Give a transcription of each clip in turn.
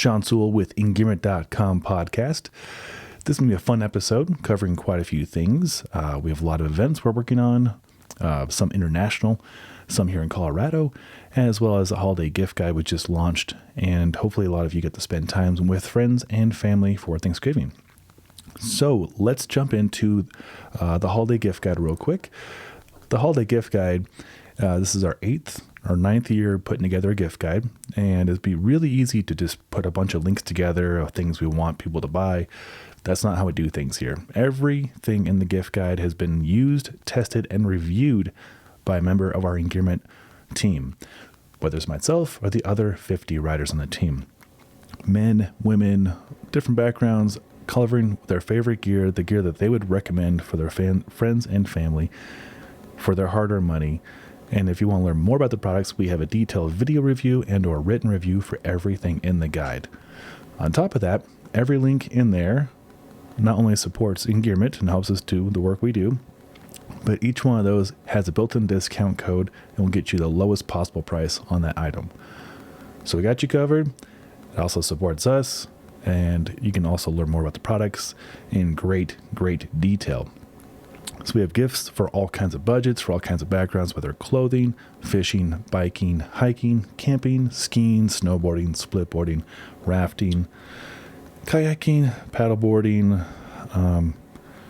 Sean Sewell with Engearment.com podcast. This is going to be a fun episode covering quite a few things. We have a lot of events we're working on, some international, some here in Colorado, as well as a holiday gift guide we just launched. And hopefully a lot of you get to spend time with friends and family for Thanksgiving. So let's jump into the holiday gift guide real quick. The holiday gift guide, this is our ninth year putting together a gift guide, and it'd be really easy to just put a bunch of links together of things we want people to buy. That's not how we do things here. Everything in the gift guide has been used, tested, and reviewed by a member of our Engearment team, whether it's myself or the other 50 riders on the team. Men, women, different backgrounds, covering their favorite gear, the gear that they would recommend for their friends and family for their hard-earned money. And if you want to learn more about the products, we have a detailed video review and or written review for everything in the guide. On top of that, every link in there not only supports Engearment and helps us do the work we do, but each one of those has a built-in discount code and will get you the lowest possible price on that item. So we got you covered. It also supports us, and you can also learn more about the products in great detail. So we have gifts for all kinds of budgets, for all kinds of backgrounds, whether clothing, fishing, biking, hiking, camping, skiing, snowboarding, splitboarding, rafting, kayaking, paddleboarding,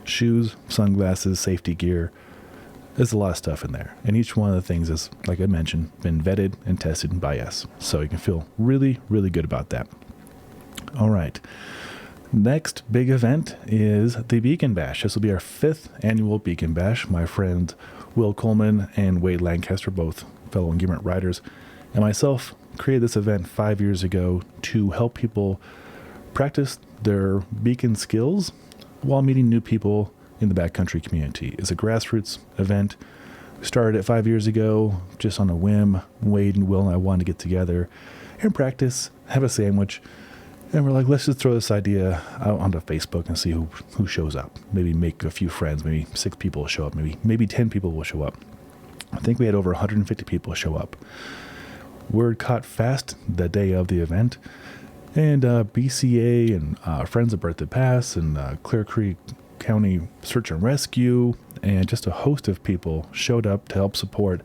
shoes, sunglasses, safety gear. There's a lot of stuff in there. And each one of the things is, like I mentioned, been vetted and tested by us. So you can feel really good about that. All right. Next big event is the Beacon Bash. This will be our 5th annual Beacon Bash. My friend Will Coleman and Wade Lancaster, both fellow Engearment riders, and myself created this event 5 years ago to help people practice their beacon skills while meeting new people in the backcountry community. It's a grassroots event. We started it 5 years ago just on a whim. Wade and Will and I wanted to get together and practice, have a sandwich. And we're like, let's just throw this idea out onto Facebook and see who shows up. Maybe make a few friends. Maybe 6 people will show up. Maybe 10 people will show up. I think we had over 150 people show up. Word caught fast the day of the event. And BCA and Friends of Birthday Pass and Clear Creek County Search and Rescue and just a host of people showed up to help support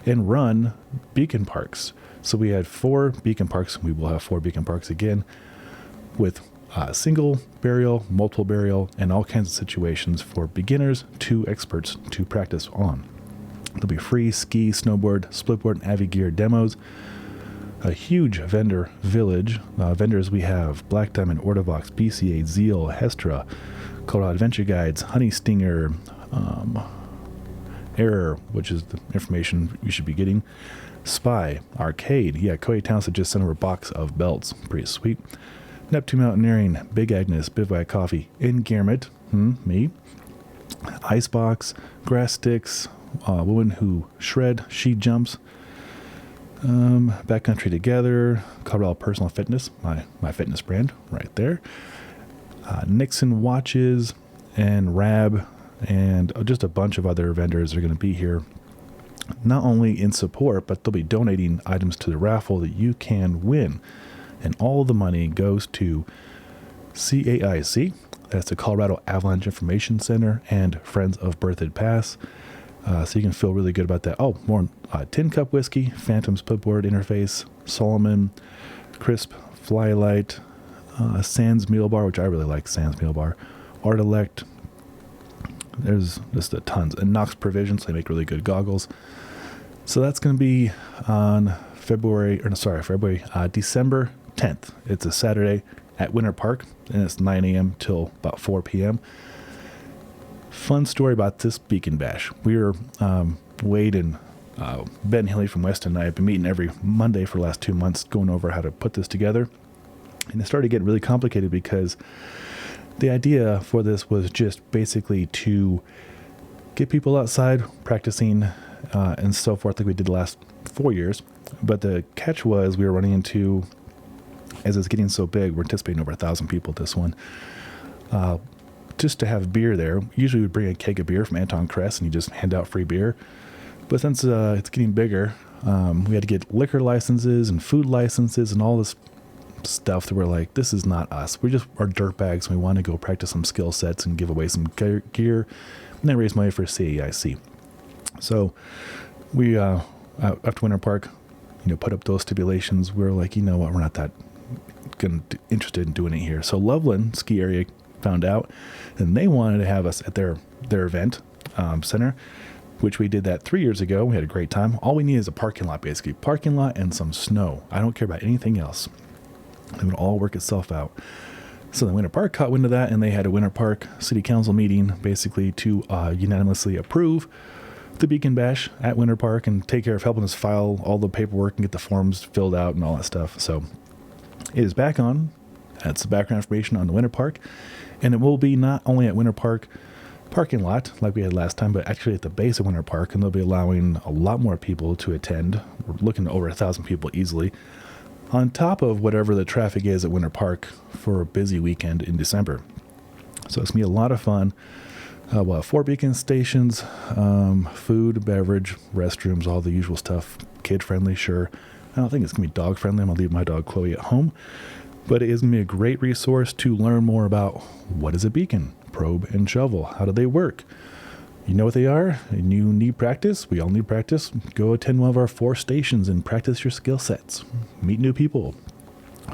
and run beacon parks. So we had 4 beacon parks. We will have 4 beacon parks again, with single burial, multiple burial, and all kinds of situations for beginners to experts to practice on. There'll be free ski, snowboard, splitboard, and Avi gear demos. A huge vendor village. Vendors we have Black Diamond, Ortovox, BCA, Zeal, Hestra, Colorado Adventure Guides, Honey Stinger, Error, which is the information you should be getting, Spy, Arcade. Yeah, Cody Townsend just sent over a box of belts. Pretty sweet. Neptune Mountaineering, Big Agnes, Bivouac Coffee, Engearment, me, Icebox, Grass Sticks, Woman Who Shred, She Jumps, Backcountry Together, Colorado Personal Fitness, my fitness brand right there, Nixon Watches, and Rab, and just a bunch of other vendors are going to be here, not only in support, but they'll be donating items to the raffle that you can win. And all of the money goes to CAIC, that's the Colorado Avalanche Information Center, and Friends of Birthday Pass. So you can feel really good about that. Oh, more Tin Cup Whiskey, Phantom Splitboard Interface, Solomon, Crisp Flylight, Sands Meal Bar, which I really like, Sands Meal Bar, Art Elect. There's just a tons. And Knox Provisions, they make really good goggles. So that's going to be on December 10th. It's a Saturday at Winter Park, and it's 9 a.m. till about 4 p.m. Fun story about this Beacon Bash. Wade and Ben Hilly from Weston and I have been meeting every Monday for the last 2 months going over how to put this together. And it started getting really complicated because the idea for this was just basically to get people outside practicing and so forth like we did the last 4 years. But the catch was we were running into, as it's getting so big, we're anticipating over 1,000 people at this one, just to have beer there. Usually we'd bring a keg of beer from Anton Kress and you just hand out free beer. But since it's getting bigger, we had to get liquor licenses and food licenses and all this stuff that we're like, this is not us. We just are dirtbags. We want to go practice some skill sets and give away some gear and then raise money for CAIC. So we, after Winter Park, put up those stipulations. We were like, you know what, we're not that interested in doing it here. So Loveland Ski Area found out, and they wanted to have us at their event center, which we did that 3 years ago. We had a great time. All we need is a parking lot, basically. Parking lot and some snow. I don't care about anything else. It would all work itself out. So the Winter Park caught wind of that, and they had a Winter Park City Council meeting basically to unanimously approve the Beacon Bash at Winter Park and take care of helping us file all the paperwork and get the forms filled out and all that stuff. So it is back on. That's the background information on the Winter Park. And it will be not only at Winter Park parking lot like we had last time, but actually at the base of Winter Park, and they'll be allowing a lot more people to attend. We're looking at over 1,000 people easily, on top of whatever the traffic is at Winter Park for a busy weekend in December. So it's gonna be a lot of fun. We'll have 4 beacon stations, food, beverage, restrooms, all the usual stuff. Kid friendly, sure. I don't think it's gonna be dog friendly. I'm gonna leave my dog Chloe at home, but it is gonna be a great resource to learn more about what is a beacon, probe, and shovel. How do they work? You know what they are, and you need practice. We all need practice. Go attend one of our 4 stations and practice your skill sets. Meet new people.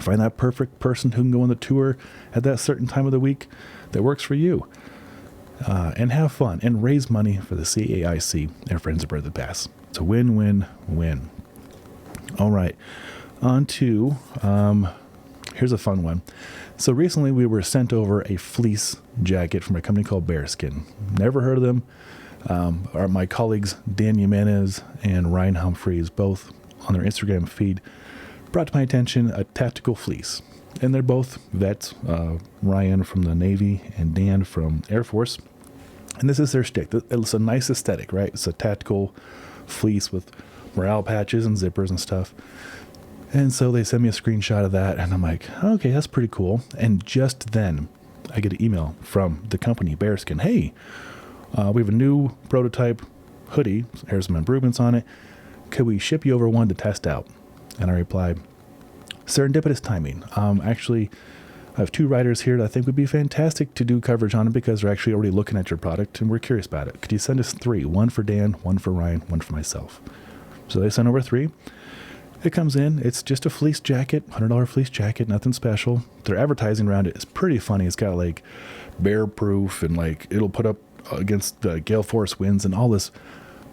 Find that perfect person who can go on the tour at that certain time of the week that works for you. And have fun and raise money for the CAIC and Friends of Brother Pass. It's a win-win-win. All right, on to, here's a fun one. So recently we were sent over a fleece jacket from a company called Bearskin. Never heard of them. My colleagues Dan Jimenez and Ryan Humphreys, both on their Instagram feed, brought to my attention a tactical fleece. And they're both vets, Ryan from the Navy and Dan from Air Force. And this is their shtick. It's a nice aesthetic, right? It's a tactical fleece with morale patches and zippers and stuff. And so they sent me a screenshot of that, and I'm like, okay, that's pretty cool. And just then, I get an email from the company, Bearskin. Hey, we have a new prototype hoodie. Here's some improvements on it. Could we ship you over one to test out? And I replied, serendipitous timing. Actually, I have 2 writers here that I think would be fantastic to do coverage on it because they're actually already looking at your product, and we're curious about it. Could you send us 3? 1 for Dan, 1 for Ryan, 1 for myself. So they sent over 3. It comes in, it's just a fleece jacket, $100 fleece jacket, nothing special. Their advertising around it is pretty funny. It's got like bear proof and like it'll put up against the gale force winds and all this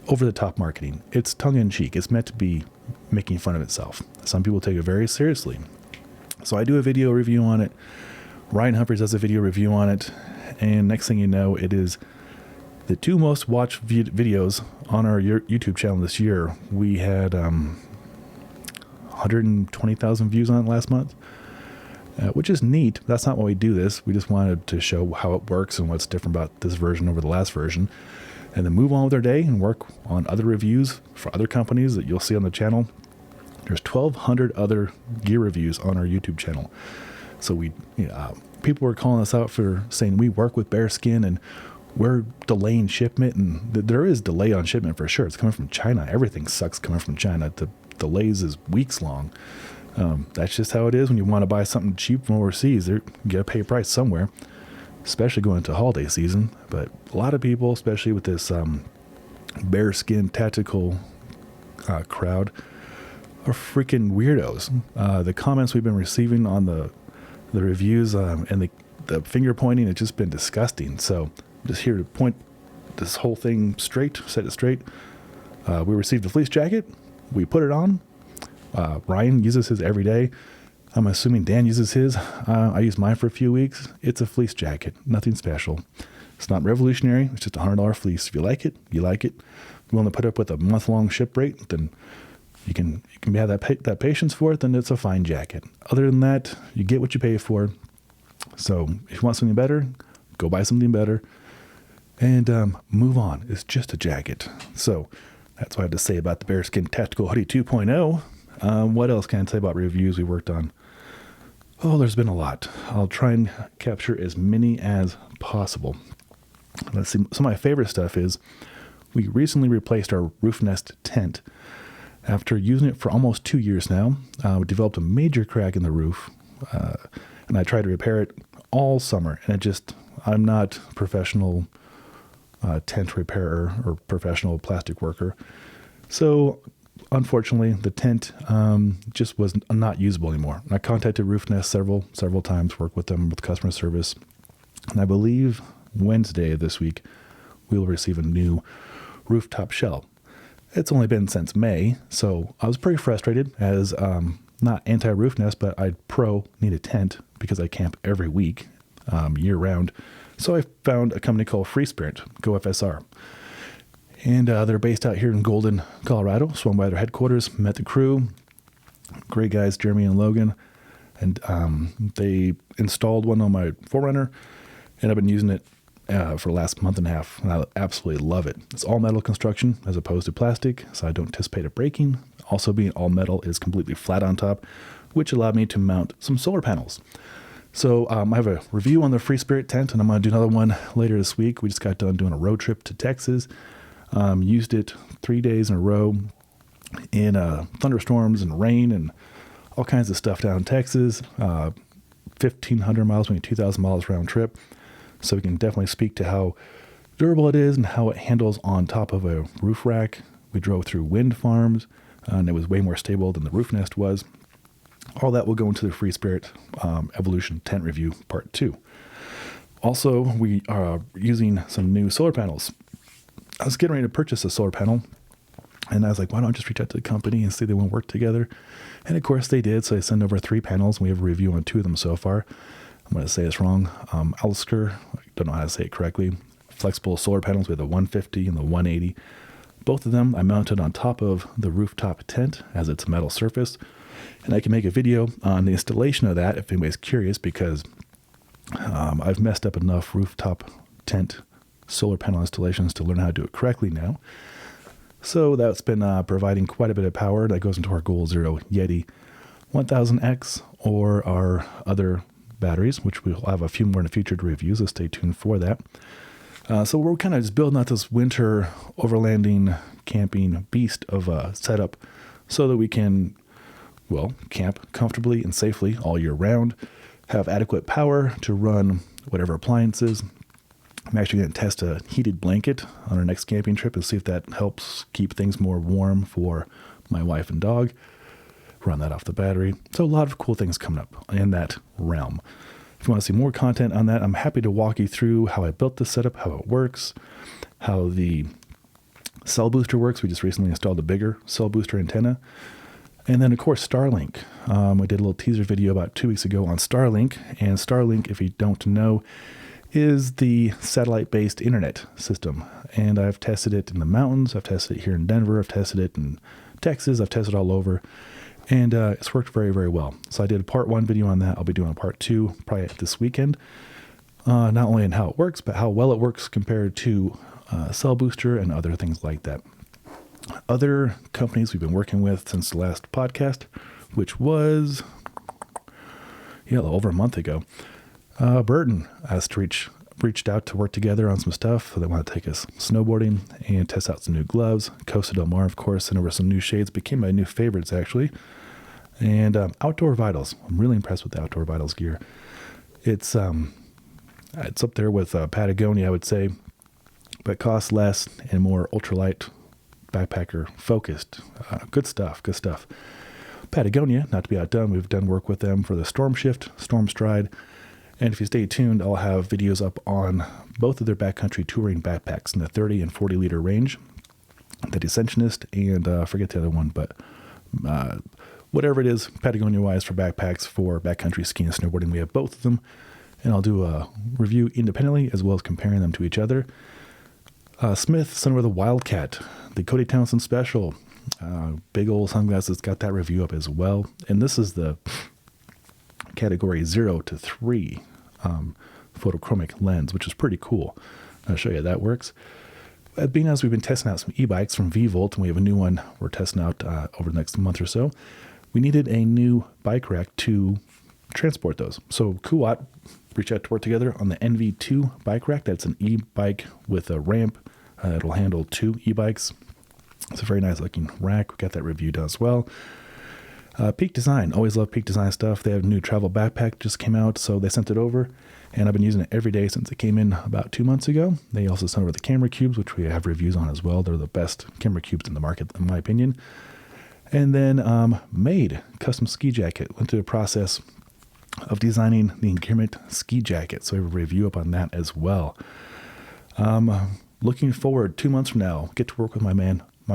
over the top marketing. It's tongue in cheek. It's meant to be making fun of itself. Some people take it very seriously. So I do a video review on it. Ryan Humphreys does a video review on it. And next thing you know, it is the 2 most watched videos on our YouTube channel this year. We had 120,000 views on it last month, which is neat. That's not why we do this. We just wanted to show how it works and what's different about this version over the last version, and then move on with our day and work on other reviews for other companies that you'll see on the channel. There's 1,200 other gear reviews on our YouTube channel. So people were calling us out for saying we work with Bearskin and we're delaying shipment, and there is delay on shipment for sure. It's coming from China. Everything sucks coming from China. The delays is weeks long. That's just how it is when you want to buy something cheap from overseas. You got to pay a price somewhere, especially going into holiday season. But a lot of people, especially with this Bearskin tactical crowd, are freaking weirdos. The comments we've been receiving on the reviews and the finger pointing, it's just been disgusting. So I'm just here to point this whole thing straight, set it straight. We received a fleece jacket. We put it on. Ryan uses his every day. I'm assuming Dan uses his. I use mine for a few weeks. It's a fleece jacket. Nothing special. It's not revolutionary. It's just a $100 fleece. If you like it, you like it. If you want to put up with a month-long ship rate, then you can have that patience for it, then it's a fine jacket. Other than that, you get what you pay for. So if you want something better, go buy something better and move on. It's just a jacket. So that's what I have to say about the Bearskin Tactical Hoodie 2.0. What else can I say about reviews we worked on? Oh, there's been a lot. I'll try and capture as many as possible. Let's see. Some of my favorite stuff is we recently replaced our roof nest tent. After using it for almost 2 years now, we developed a major crack in the roof. and I tried to repair it all summer, and I'm not a professional tent repairer or professional plastic worker. So unfortunately, the tent just was not usable anymore. I contacted Roof Nest several times, worked with them with customer service, and I believe Wednesday of this week we will receive a new rooftop shell. It's only been since May, so I was pretty frustrated as not anti-Roof Nest, but I need a tent because I camp every week, year round. So I found a company called Free Spirit, Go FSR. And they're based out here in Golden, Colorado. Swung by their headquarters, met the crew. Great guys, Jeremy and Logan. And they installed one on my 4Runner, and I've been using it for the last month and a half, and I absolutely love it. It's all metal construction as opposed to plastic, so I don't anticipate it breaking. Also, being all metal, is completely flat on top, which allowed me to mount some solar panels. So I have a review on the Free Spirit tent, and I'm going to do another one later this week. We just got done doing a road trip to Texas. Used it 3 days in a row in thunderstorms and rain and all kinds of stuff down in Texas. 1,500 miles, maybe 2,000 miles round trip. So we can definitely speak to how durable it is and how it handles on top of a roof rack. We drove through wind farms, and it was way more stable than the Roof Nest was. All that will go into the Free Spirit Evolution Tent Review Part 2. Also, we are using some new solar panels. I was getting ready to purchase a solar panel, and I was like, why don't I just reach out to the company and see if they want to work together? And of course they did, so I sent over 3 panels, and we have a review on 2 of them so far. I'm going to say this wrong. Alsker, I don't know how to say it correctly. Flexible solar panels with the 150 and the 180. Both of them I mounted on top of the rooftop tent as it's a metal surface. And I can make a video on the installation of that if anybody's curious, because I've messed up enough rooftop tent solar panel installations to learn how to do it correctly now. So that's been providing quite a bit of power that goes into our Goal Zero Yeti 1000X or our other batteries, which we'll have a few more in the future to review, so stay tuned for that. So we're kind of just building out this winter overlanding camping beast of a setup so that we can, camp comfortably and safely all year round, have adequate power to run whatever appliances. I'm actually going to test a heated blanket on our next camping trip and see if that helps keep things more warm for my wife and dog. Run that off the battery. So a lot of cool things coming up in that realm. If you want to see more content on that, I'm happy to walk you through how I built this setup, how it works, how the cell booster works. We just recently installed a bigger cell booster antenna. And then, of course, Starlink. We did a little teaser video about 2 weeks ago on Starlink. And Starlink, if you don't know, is the satellite-based internet system. And I've tested it in the mountains. I've tested it here in Denver. I've tested it in Texas. I've tested it all over. And it's worked very, very well. So I did a part 1 video on that. I'll be doing a part 2 probably this weekend. Not only in how it works, but how well it works compared to Cell Booster and other things like that. Other companies we've been working with since the last podcast, which was over a month ago. Burton asked to reached out to work together on some stuff. So they want to take us snowboarding and test out some new gloves. Costa Del Mar, of course, sent over some new shades. Became my new favorites, actually. And Outdoor Vitals. I'm really impressed with the Outdoor Vitals gear. It's up there with Patagonia, I would say, but costs less and more ultralight backpacker focused. Good stuff. Patagonia, not to be outdone, we've done work with them for the Storm Shift, Storm Stride. And if you stay tuned, I'll have videos up on both of their backcountry touring backpacks in the 30 and 40 liter range. The Descensionist and I forget the other one, but whatever it is, Patagonia-wise for backpacks for backcountry skiing and snowboarding, we have both of them. And I'll do a review independently as well as comparing them to each other. Smith sent over the Wildcat, the Cody Townsend Special. Big old sunglasses, got that review up as well. And this is the category 0 to 3 photochromic lens, which is pretty cool. I'll show you how that works. Being as we've been testing out some e-bikes from V-Volt, and we have a new one we're testing out over the next month or so, we needed a new bike rack to transport those. So Kuat reached out to work together on the NV2 bike rack. That's an e-bike with a ramp. It'll handle 2 e-bikes. It's a very nice looking rack. We got that review done as well. Peak Design. Always love Peak Design stuff. They have a new travel backpack just came out, so they sent it over, and I've been using it every day since it came in about 2 months ago. They also sent over the camera cubes, which we have reviews on as well. They're the best camera cubes in the market, in my opinion. And then made custom ski jacket. Went through the process of designing the Engearment ski jacket, so we have a review up on that as well. Looking forward 2 months from now, get to work with my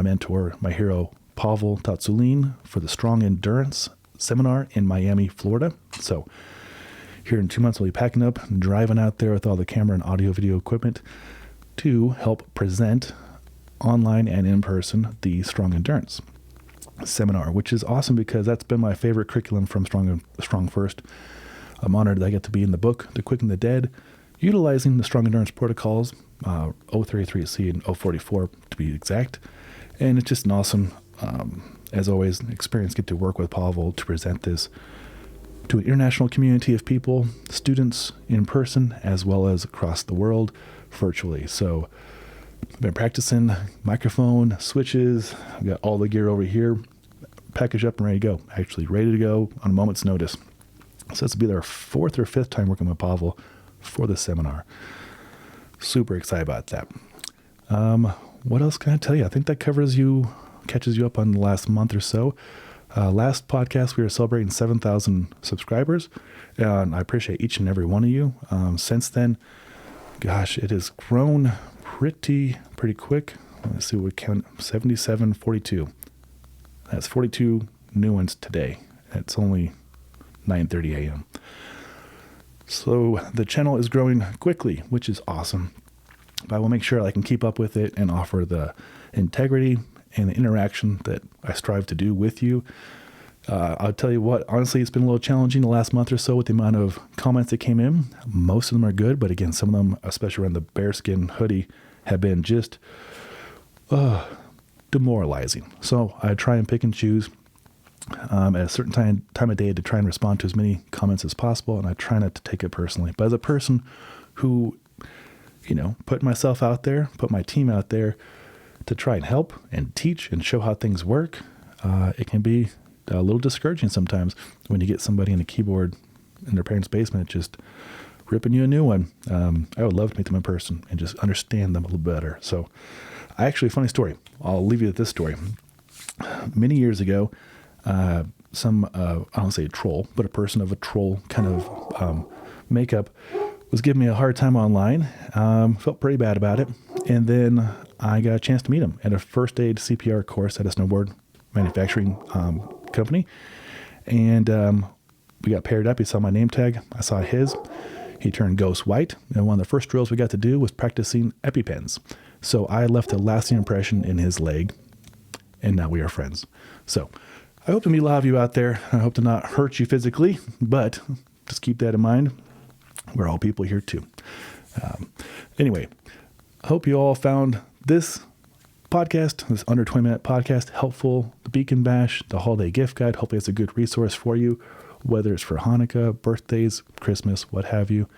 mentor, my hero, Pavel for the Strong Endurance seminar in Miami, Florida. So here in 2 months, we'll be packing up and driving out there with all the camera and audio video equipment to help present online and in person the Strong Endurance seminar, which is awesome because that's been my favorite curriculum from StrongFirst. I'm honored that I get to be in the book, The Quick and the Dead, utilizing the Strong Endurance protocols, 033C and 044 to be exact. And it's just an awesome, as always, experience. Get to work with Pavel to present this to an international community of people, students in person, as well as across the world virtually. So I've been practicing microphone, switches. I've got all the gear over here, packaged up and ready to go. Actually ready to go on a moment's notice. So this will be their 4th or 5th time working with Pavel for the seminar. Super excited about that. What else can I tell you? I think that catches you up on the last month or so. Last podcast, we were celebrating 7,000 subscribers, and I appreciate each and every one of you. Since then, gosh, it has grown pretty quick. Let's see what we count. 42. That's 42 new ones today. It's only 9:30 a.m. So the channel is growing quickly, which is awesome. But I will make sure I can keep up with it and offer the integrity and the interaction that I strive to do with you. I'll tell you what, honestly, it's been a little challenging the last month or so with the amount of comments that came in. Most of them are good, but again, some of them, especially around the bearskin hoodie, have been just demoralizing. So I try and pick and choose at a certain time of day to try and respond to as many comments as possible, and I try not to take it personally. But as a person who, put myself out there, put my team out there to try and help and teach and show how things work, it can be a little discouraging sometimes when you get somebody in a keyboard in their parents' basement just ripping you a new one. I would love to meet them in person and just understand them a little better. So funny story. I'll leave you with this story. Many years ago, I don't say a troll, but a person of a troll kind of makeup was giving me a hard time online. Felt pretty bad about it. And then I got a chance to meet him at a first aid CPR course at a snowboard manufacturing company. And we got paired up. He saw my name tag. I saw his. He turned ghost white. And one of the first drills we got to do was practicing EpiPens. So I left a lasting impression in his leg. And now we are friends. So I hope to meet a lot of you out there. I hope to not hurt you physically, but just keep that in mind. We're all people here too. Anyway, I hope you all found this podcast, this under 20-minute podcast, helpful. The Beacon Bash, the holiday gift guide. Hopefully it's a good resource for you, whether it's for Hanukkah, birthdays, Christmas, what have you.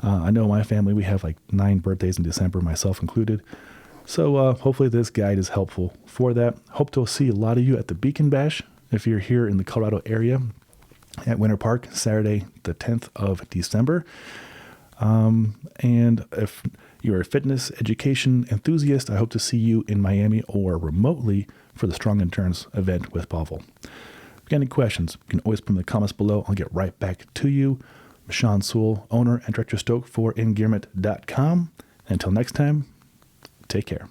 I know my family, we have like 9 birthdays in December, myself included. So hopefully this guide is helpful for that. Hope to see a lot of you at the Beacon Bash if you're here in the Colorado area at Winter Park, Saturday, the 10th of December. And if you're a fitness education enthusiast, I hope to see you in Miami or remotely for the Strong Endurance event with Pavel. If you got any questions, you can always put them in the comments below. I'll get right back to you. I'm Sean Sewell, owner and director Stoke for Engearment.com. Until next time, take care.